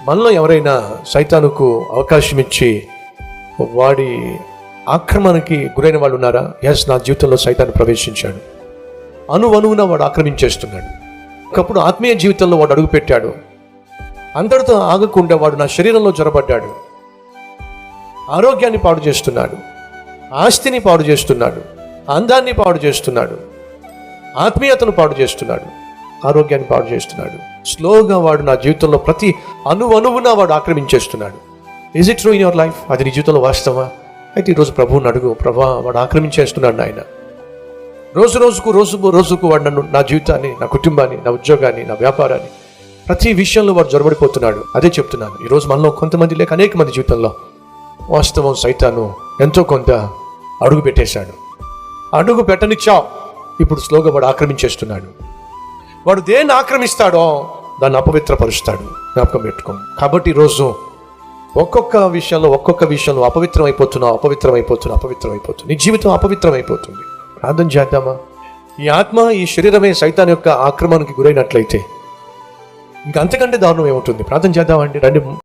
మనలో ఎవరైనా సైతానుకు అవకాశం ఇచ్చి వాడి ఆక్రమణకి గురైన వాళ్ళు ఉన్నారా? ఎస్, నా జీవితంలో సైతాను ప్రవేశించాడు, అణువణువున వాడు ఆక్రమించేస్తున్నాడు. ఒకప్పుడు ఆత్మీయ జీవితంలో వాడు అడుగుపెట్టాడు, అందరితో ఆగకుండా వాడు నా శరీరంలో జొరబడ్డాడు, ఆరోగ్యాన్ని పాడు చేస్తున్నాడు, ఆస్తిని పాడు చేస్తున్నాడు, అందాన్ని పాడు చేస్తున్నాడు, ఆత్మీయతను పాడు చేస్తున్నాడు, ఆరోగ్యాన్ని పాడు చేస్తున్నాడు. స్లోగా వాడు నా జీవితంలో ప్రతి అణువణువున వాడు ఆక్రమించేస్తున్నాడు. Is it true in your life? అది నీ జీవితంలో వాస్తవా? అయితే ఈరోజు ప్రభువుని అడుగు, ప్రభా వాడు ఆక్రమించేస్తున్నాడు నాయన. రోజుకు వాడు నన్ను, నా జీవితాన్ని, నా కుటుంబాన్ని, నా ఉద్యోగాన్ని, నా వ్యాపారాన్ని, ప్రతి విషయంలో వాడు జొరబడిపోతున్నాడు. అదే చెప్తున్నాను, ఈరోజు మనలో కొంతమంది లేక అనేక మంది జీవితంలో వాస్తవం సైతాను ఎంతో కొంత అడుగు పెట్టేశాడు. అడుగు పెట్టనిచ్చావు, ఇప్పుడు స్లోగా వాడు ఆక్రమించేస్తున్నాడు. వాడు దేన్ని ఆక్రమిస్తాడో దాన్ని అపవిత్రపరుస్తాడు. జ్ఞాపకం పెట్టుకో. కాబట్టి ఈరోజు ఒక్కొక్క విషయంలో అపవిత్రమైపోతున్నావు. నీ జీవితం అపవిత్రమైపోతుంది. ప్రార్థన చేద్దామా? ఈ ఆత్మ, ఈ శరీరమే సైతాన్ యొక్క ఆక్రమణకి గురైనట్లయితే ఇంకంతకంటే దారుణం ఏముంటుంది? ప్రార్థన చేద్దామండి. రండి.